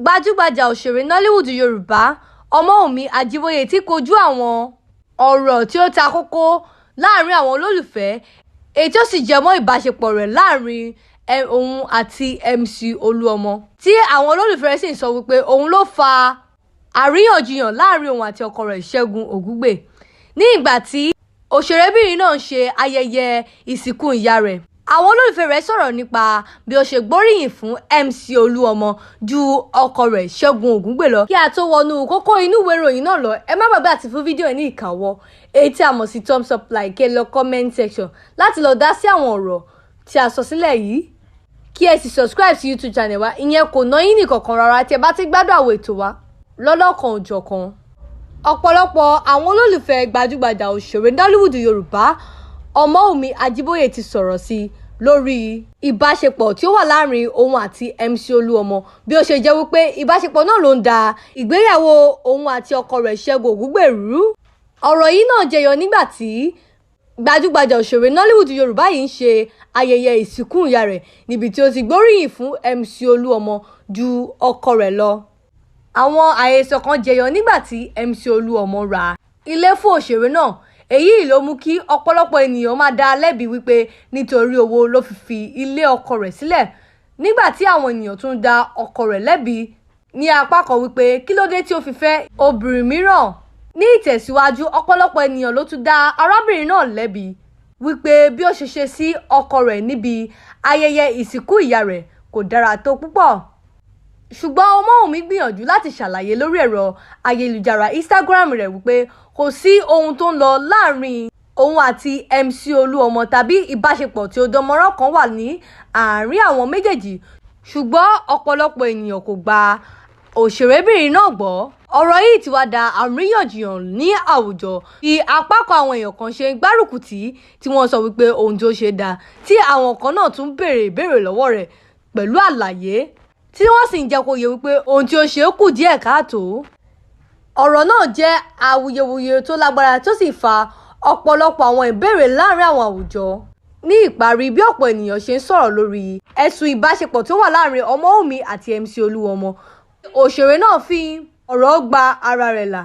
gbajúgbajà òṣèré Nollywood Yorùbá Ọmọ́wùnmí Ajíbóyè ti kojú àwọn ọ̀rọ̀ tí ó ta kókó láàrin àwọn olólùfẹ́ èyí tí ó sì jẹ mọ́ ìbáṣepọ̀ rẹ̀ láàrin òun àti MC Olúọmọ tí àwọn olólùfẹ́ rẹ̀ sì ń sọ wípé òun ló fa àríyànjiyàn láàrin òun àti ọkọ rẹ̀ Segun Ogungbe ní ìgbà tí òṣèrébìnrin náà ń ṣe ayẹyẹ ìsìnkú ìyá rẹ̀. Àwọn olólùfẹ́ rẹ̀ sọ̀rọ̀ nípa bí ó ṣe gbóríyìn fún MC Olúọmọ ju ọkọ rẹ̀ Segun Ogungbe lọ. Kí a tó wọnú kókó inú ìwé ìròyìn náà lọ, ẹ má gbàgbé àti fún fídíò ní ìkàwọ́ èyí tí a mọ̀ sí thumbs up like lọ comment section láti lọ dá sí àwọn ọ̀rọ̀ tí a sọ sílẹ̀ yìí. Kí ẹ sì subscribe sí YouTube channel wa, ìyẹn kò ná yín nìkankan rárá tí ẹ bá ti gbádùn àwọn ètò wa lọ́lọ́kan òjọ̀kan. Ọ̀pọ̀lọpọ̀ àwọn olólùfẹ́ gbajúgbajà òṣèré Nollywood Yorùbá Ọmọ́wùnmí Ajíbóyè ti sọ̀rọ̀ sí lórí ìbáṣepọ̀ tí ó wà láàrin òun àti MC Olúọmọ bí ó ṣe jẹ́ wípé ìbáṣepọ̀ náà ló ń da ìgbéyàwó òun àti ọkọ rẹ̀ Segun Ogungbe rú. Ọ̀rọ̀ yìí náà jẹyọ nígbà tí gbajúgbajà òṣèré Nollywood Yorùbá yìí ń ṣe ayẹyẹ ìsìnkú ìyá rẹ̀ níbi tí ó ti gbóríyìn fún MC Olúọmọ ju ọkọ rẹ̀ lọ. Àwọn àhesọ kan jẹyọ nígbà tí MC Olúọmọ ra ilé fún òṣèré náà. Èyí ló mú kí ọ̀pọ̀lọpọ̀ ènìyàn máa dá lẹ́bi wípé nítorí owó ló fi ilé ọkọ rẹ̀ sílẹ̀, nígbà tí àwọn ènìyàn tún dá ọkọ rẹ̀ lẹ́bi ní apá kan wípé kí ló dé tí ó fi fẹ́ obìnrin mìíràn. Ní ìtẹ̀síwájú, ọ̀pọ̀lọpọ̀ ènìyàn ló tún dá arábìnrin náà lẹ́bi wípé bí ó ṣe ṣe sí ọkọ rẹ̀ níbi ayẹyẹ ìsìnkú ìyá rẹ̀ kò dára tó púpọ̀. Ṣùgbọ́n Ọmọ́wùnmí gbìyànjú láti ṣàlàyé lórí ẹ̀rọ ayélujára Instagram rẹ̀ wípé kò sí ohun tó ń lọ láàrin òun àti MC Olúọmọ tàbí ìbáṣepọ̀ tí ó dánmọ́rán kan wà ní àárín àwọn méjèèjì. Ṣùgbọ́n ọ̀pọ̀lọpọ̀ ènìyàn kò gba òṣèrébìnrin náà gbọ́. Ọ̀rọ̀ yìí ti wá da àríyànjiyàn ní àwùjọ bí apá kan àwọn èèyàn kan ṣe ń gbárùkù tí wọ́n sọ wípé ohun tí ó ṣe dáa tí àwọn kan náà tún béèrè ìbéèrè lọ́wọ́ rẹ̀ pẹ̀lú àlàyé tí wọ́n sì ń jẹ́ kó yé wípé ohun tí ó ṣe kù díẹ̀ káàtó. Ọ̀rọ̀ náà jẹ́ awuyewuye tó lágbára tó sì fa ọ̀pọ̀lọpọ̀ àwọn ìbéèrè láàrin àwọn àwùjọ. Ní ìparí, bí ọ̀pọ̀ ènìyàn ṣe ń sọ̀rọ̀ lórí ẹ̀sùn ìbáṣepọ̀ tó wà láàrin Ọmọ́wùnmí àti MC Olúọmọ, òṣèré náà fi ọ̀rọ̀ gba ara rẹ̀ là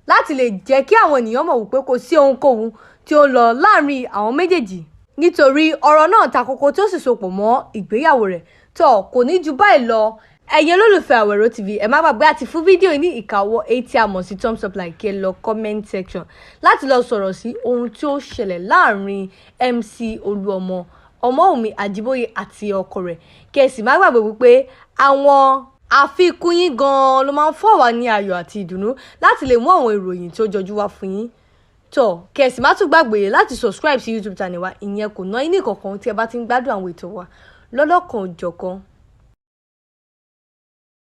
láti lè jẹ́ kí àwọn ènìyàn mọ̀ wípé kò sí ohunkóhun tí ó ń lọ láàrin àwọn méjèèjì nítorí ọ̀rọ̀ náà ta kókó tó sì sopọ̀ mọ́ ìgbéyàwó rẹ̀. Kò ní ju báyìí lọ. Ẹ̀yin olólùfẹ́ Awero TV, ẹ má gbàgbé àti fún fídíò ní ìkàwọ́ èyí tí a mọ̀ sí thumbs up like lọ comment section láti lọ sọ̀rọ̀ sí ohun tí ó ṣẹlẹ̀ láàrin MC Olúọmọ Ọmọ́wùnmí Ajíbóyè àti ọkọ rẹ̀. Kí ẹ sì má gbàgbé wípé àwọn àfikún yín gan-an ló máa ń fún wa ní ayọ̀ àti ìdùnnú láti lè mú àwọn ìròyìn tí ó jọjú wá fún yín. Kí ẹ sì má tún gbàgbé láti subscribe sí YouTube channel wa, ìyẹn kò ná yín ní kankan tí ẹ bá ti ń gbádùn àwọn ètò wa lọ́lọ́kan òjọ̀kan.